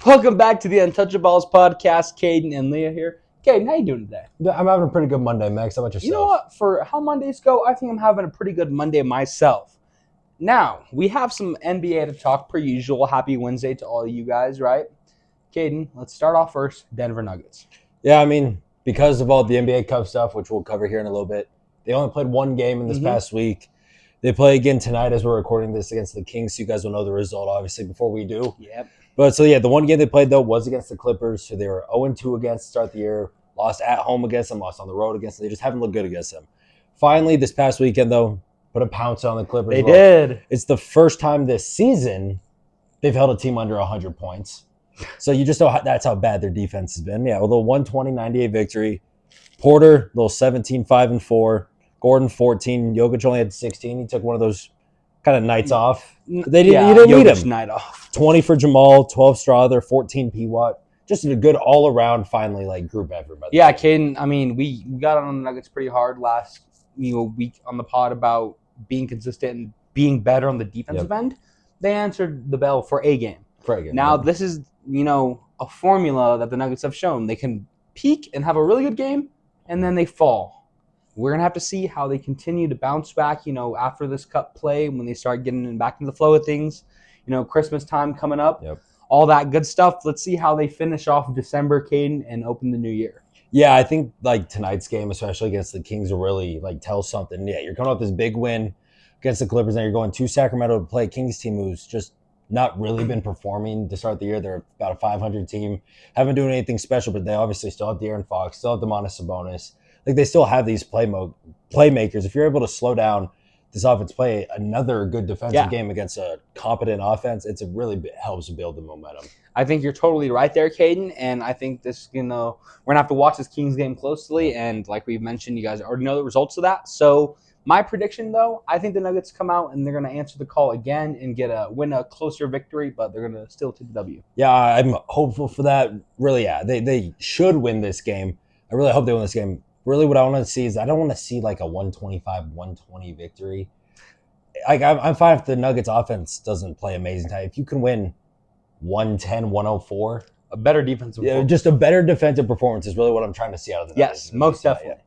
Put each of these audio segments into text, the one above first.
Welcome back to the Untouchaballs podcast. Caden and Leo here. Caden, how you doing today? I'm having a pretty good Monday, Max. How about yourself? You know what? For how Mondays go, I think I'm having a pretty good Monday myself. Now, we have some NBA to talk per usual. Happy Wednesday to all of you guys, right? Caden, let's start off first. Denver Nuggets. Yeah, I mean, because of all the NBA Cup stuff, which we'll cover here in a little bit, they only played one game in this past week. They play again tonight as we're recording this against the Kings, so you guys will know the result, obviously, before we do. Yep. But so, yeah, the one game they played, though, was against the Clippers. So they were 0-2 against to start the year, lost at home against them, lost on the road against them. They just haven't looked good against them. Finally, this past weekend, though, put a pounce on the Clippers. They did. It's the first time this season they've held a team under 100 points. So you just know that's how bad their defense has been. Yeah, a little 120-98 victory. Porter, little 17-5-4. Gordon, 14. Jokic only had 16. He took one of those kind of nights off. They didn't, you didn't need Jokic him. Night off. 20 for Jamal, 12 Strother, 14 P-Watt. Just a good all-around, finally, group effort. Yeah, Caden, I mean, we got on the Nuggets pretty hard last week on the pod about being consistent and being better on the defensive end. They answered the bell for a game. Now, this is, a formula that the Nuggets have shown. They can peak and have a really good game, and then they fall. We're going to have to see how they continue to bounce back, after this cup play, when they start getting back into the flow of things. Christmas time coming up, all that good stuff. Let's see how they finish off December, Caden, and open the new year. Yeah, I think, tonight's game, especially against the Kings, will really, tell something. Yeah, you're coming off this big win against the Clippers, and you're going to Sacramento to play a Kings team who's just not really been performing to start the year. They're about a 500 team. Haven't doing anything special, but they obviously still have De'Aaron Fox, still have Domantas Sabonis. They still have these playmakers. If you're able to slow down this offense, play another good defensive game against a competent offense, it really helps build the momentum. I think you're totally right there, Caden, and I think this, we're going to have to watch this Kings game closely, and like we've mentioned, you guys already know the results of that. So my prediction, though, I think the Nuggets come out and they're going to answer the call again and win a closer victory, but they're going to still take the W. Yeah, I'm hopeful for that. Really, yeah, they should win this game. I really hope they win this game. Really, what I want to see is I don't want to see a 125-120 victory. I'm fine if the Nuggets offense doesn't play amazing. If you can win 110-104, a better defensive performance. Just a better defensive performance is really what I'm trying to see out of the Nuggets. Yes, most definitely.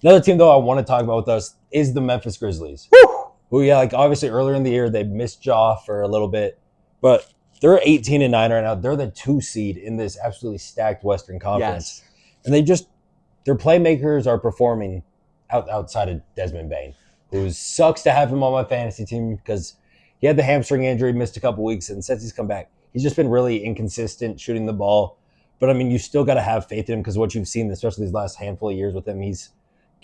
Another team, though, I want to talk about with us is the Memphis Grizzlies. Who, obviously earlier in the year, they missed Ja for a little bit, but they're 18-9 right now. They're the 2 seed in this absolutely stacked Western Conference. Yes. And their playmakers are performing outside of Desmond Bane, who sucks to have him on my fantasy team because he had the hamstring injury, missed a couple weeks, and since he's come back, he's just been really inconsistent shooting the ball. But, I mean, you still got to have faith in him because what you've seen, especially these last handful of years with him, he's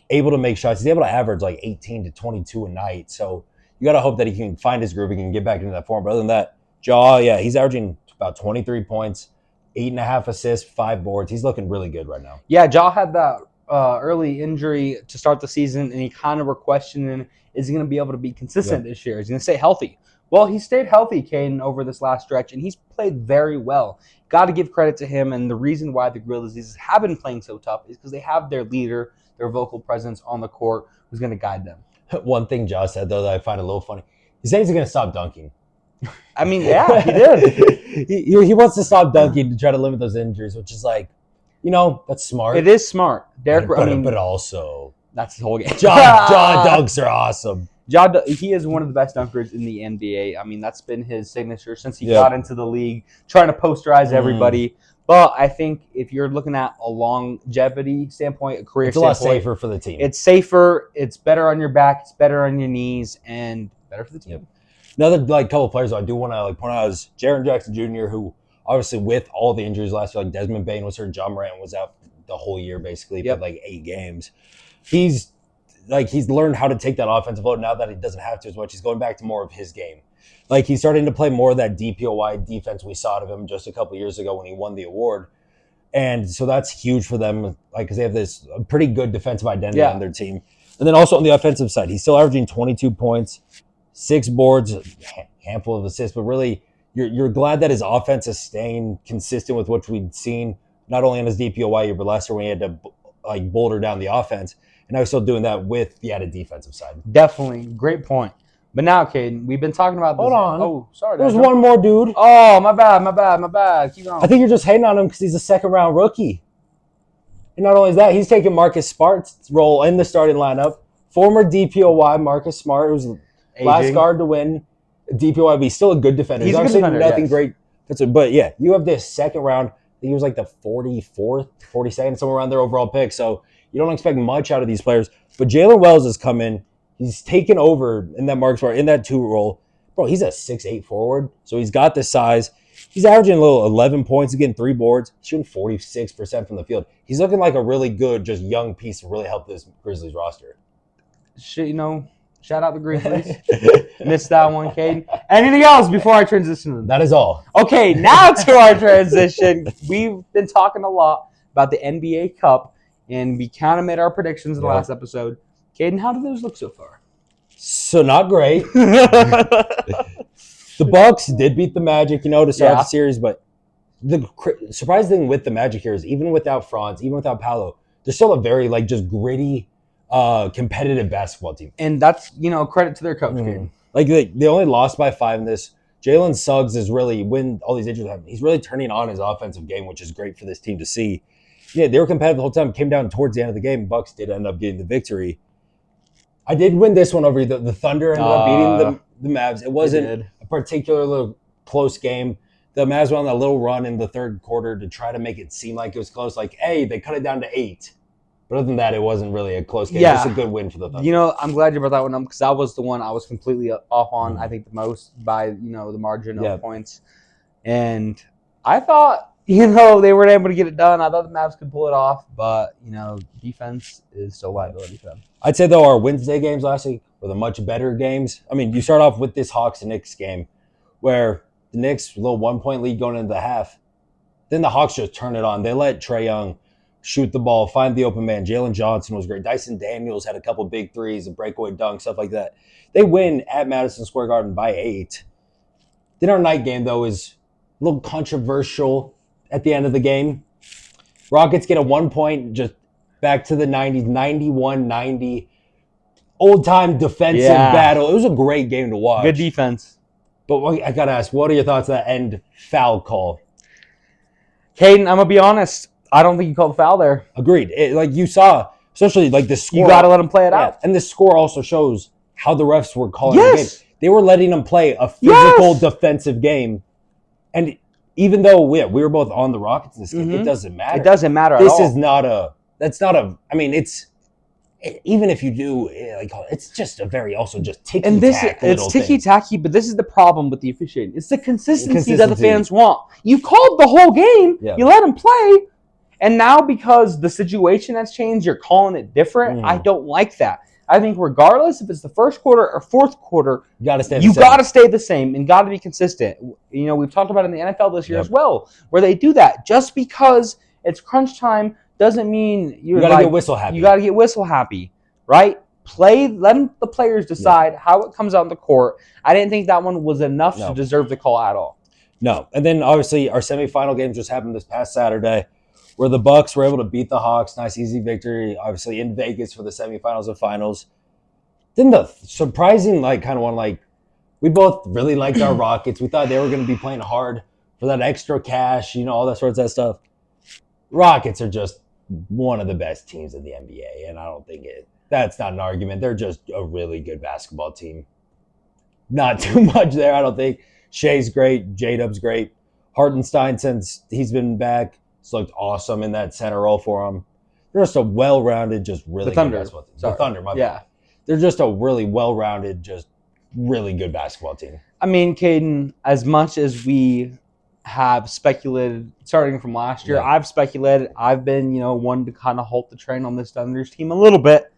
able to make shots. He's able to average 18 to 22 a night. So you got to hope that he can find his groove. He can get back into that form. But other than that, Ja, he's averaging about 23 points. 8.5 assists, 5 boards. He's looking really good right now. Yeah, Ja had that early injury to start the season, and he kind of were questioning, is he going to be able to be consistent this year? Is he going to stay healthy? Well, he stayed healthy, Caden, over this last stretch, and he's played very well. Got to give credit to him, and the reason why the Grizzlies have been playing so tough is because they have their leader, their vocal presence on the court, who's going to guide them. One thing Ja said, though, that I find a little funny, he said he's going to stop dunking. I mean, yeah, he did. he wants to stop dunking to try to limit those injuries, which is that's smart. It is smart. But also, that's his whole game. Ja dunks are awesome. He is one of the best dunkers in the NBA. I mean, that's been his signature since he got into the league, trying to posterize everybody. But I think if you're looking at a longevity standpoint, a career standpoint, it's a lot safer for the team. It's safer. It's better on your back. It's better on your knees, and better for the team. Yep. Another couple of players I do want to point out is Jaren Jackson Jr., who obviously with all the injuries last year, Desmond Bane was hurt, John Morant was out the whole year basically, played 8 games. He's learned how to take that offensive load now that he doesn't have to as much. He's going back to more of his game. He's starting to play more of that DPOY defense we saw out of him just a couple of years ago when he won the award. And so that's huge for them, because they have this pretty good defensive identity on their team. And then also on the offensive side, he's still averaging 22 points, 6 boards, a handful of assists, but really you're glad that his offense is staying consistent with what we'd seen, not only on his DPOY year, but last year when he had to boulder down the offense. And now he's still doing that with the added defensive side. Definitely. Great point. But now, Caden, we've been talking about this. Hold on. Oh, sorry. There's one more dude. Oh, my bad. Keep going. I think you're just hating on him because he's a second-round rookie. And not only that, he's taking Marcus Smart's role in the starting lineup. Former DPOY Marcus Smart, who's the last guard to win DPOY, but he's still a good defender. He's obviously good defender, nothing great. But yeah, you have this second round. I think he was like the 44th, 42nd, somewhere around their overall pick. So you don't expect much out of these players. But Jalen Wells has come in. He's taken over in that Marcus Smart, in that 2 role. Bro, he's a 6'8" forward. So he's got the size. He's averaging a little 11 points, getting 3 boards, shooting 46% from the field. He's looking like a really good, just young piece to really help this Grizzlies roster. Shout out the Grizzlies. Missed that one, Caden. Anything else before I transition? That is all. Okay, now to our transition. We've been talking a lot about the NBA Cup, and we kind of made our predictions in the last episode. Caden, how do those look so far? So not great. The Bucks did beat the Magic, to start the series, but the surprising thing with the Magic here is even without Franz, even without Paolo, they're still a very just gritty, competitive basketball team. And that's, credit to their coach. They only lost by 5 in this. Jalen Suggs is really, when all these injuries happen, he's really turning on his offensive game, which is great for this team to see. Yeah, they were competitive the whole time. Came down towards the end of the game. Bucks did end up getting the victory. I did win this one over the Thunder. Ended up beating the Mavs. It wasn't a particularly close game. The Mavs went on a little run in the third quarter to try to make it seem like it was close. They cut it down to 8. But other than that, it wasn't really a close game. Just a good win for the Thunder. I'm glad you brought that one up because that was the one I was completely off on, I think, the most by, the margin of points. And I thought, they weren't able to get it done. I thought the Mavs could pull it off. But, defense is still liability for them. I'd say, though, our Wednesday games last week were the much better games. I mean, you start off with this Hawks and Knicks game where the Knicks, a little 1-point lead going into the half. Then the Hawks just turn it on. They let Trae Young shoot the ball, find the open man. Jalen Johnson was great. Dyson Daniels had a couple big threes, a breakaway dunk, stuff like that. They win at Madison Square Garden by 8. Then our night game, though, is a little controversial at the end of the game. Rockets get a 1-point, just back to the 90s, 91-90. Old-time defensive battle. It was a great game to watch. Good defense. But I got to ask, what are your thoughts on that end foul call? Caden, I'm going to be honest. I don't think you called the foul there. Agreed. You saw, especially the score. You got to let them play it out. And the score also shows how the refs were calling the game. They were letting them play a physical defensive game. And even though we were both on the Rockets in this game, it doesn't matter. It doesn't matter at all. Even if you do, it's just a very also just ticky-tacky and it's ticky-tacky, but this is the problem with the officiating. It's the consistency that the fans want. You called the whole game. Yeah. You let them play. And now because the situation has changed, you're calling it different. I don't like that. I think regardless if it's the first quarter or fourth quarter, you got to stay the same and got to be consistent. We've talked about it in the NFL this year as well, where they do that. Just because it's crunch time doesn't mean you got to get whistle happy. You got to get whistle happy, right? Let the players decide how it comes out on the court. I didn't think that one was enough to deserve the call at all. No. And then obviously our semifinal game just happened this past Saturday, where the Bucks were able to beat the Hawks. Nice, easy victory, obviously, in Vegas for the semifinals and finals. Then the surprising, we both really liked our Rockets. We thought they were going to be playing hard for that extra cash, all that sorts of stuff. Rockets are just one of the best teams in the NBA, and I don't think that's not an argument. They're just a really good basketball team. Not too much there, I don't think. Shea's great. J-Dub's great. Hartenstein, since he's been back, looked awesome in that center role for him. They're just a well-rounded, just really good basketball team. The Thunder, my bad. They're just a really well-rounded, just really good basketball team. I mean, Caden, as much as we have speculated, starting from last year, I've speculated. I've been, one to kind of halt the train on this Thunder's team a little bit.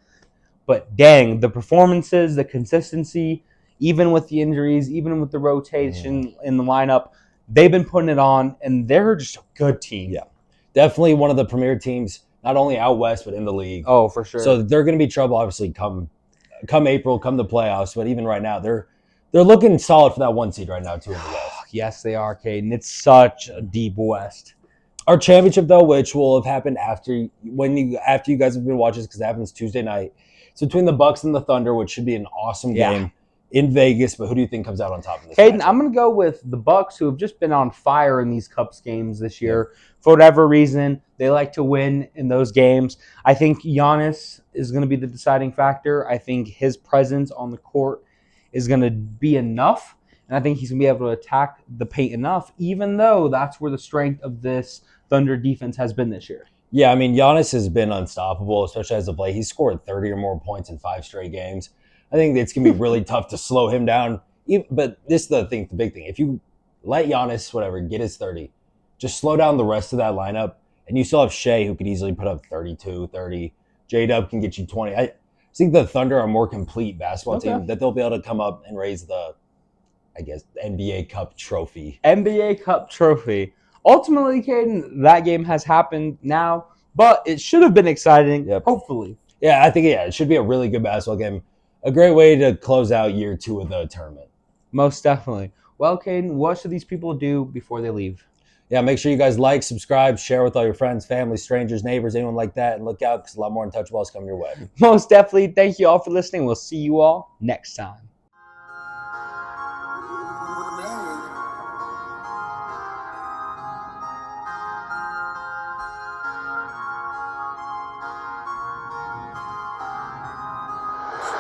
But dang, the performances, the consistency, even with the injuries, even with the rotation in the lineup, they've been putting it on, and they're just a good team. Yeah. Definitely one of the premier teams, not only out west, but in the league. Oh, for sure. So they're going to be trouble, obviously, come April, come the playoffs. But even right now, they're looking solid for that 1 seed right now, too, in the West. Yes, they are, Caden. It's such a deep West. Our championship, though, which will have happened after you guys have been watching, because it happens Tuesday night. It's between the Bucks and the Thunder, which should be an awesome game. in Vegas, but who do you think comes out on top of this? Caden, I'm going to go with the Bucks, who have just been on fire in these Cups games this year. For whatever reason, they like to win in those games. I think Giannis is going to be the deciding factor. I think his presence on the court is going to be enough, and I think he's going to be able to attack the paint enough, even though that's where the strength of this Thunder defense has been this year. Yeah, I mean, Giannis has been unstoppable, especially as of late. He's scored 30 or more points in 5 straight games. I think it's going to be really tough to slow him down. But this is the big thing. If you let Giannis, get his 30, just slow down the rest of that lineup, and you still have Shea, who could easily put up 32, 30. J-Dub can get you 20. I think the Thunder are a more complete basketball team that they'll be able to come up and raise the NBA Cup trophy. NBA Cup trophy. Ultimately, Caden, that game has happened now, but it should have been exciting, hopefully. Yeah, I think it should be a really good basketball game. A great way to close out year 2 of the tournament. Most definitely. Well, Caden, what should these people do before they leave? Yeah, make sure you guys like, subscribe, share with all your friends, family, strangers, neighbors, anyone like that, and look out because a lot more Untouchaballs coming your way. Most definitely. Thank you all for listening. We'll see you all next time.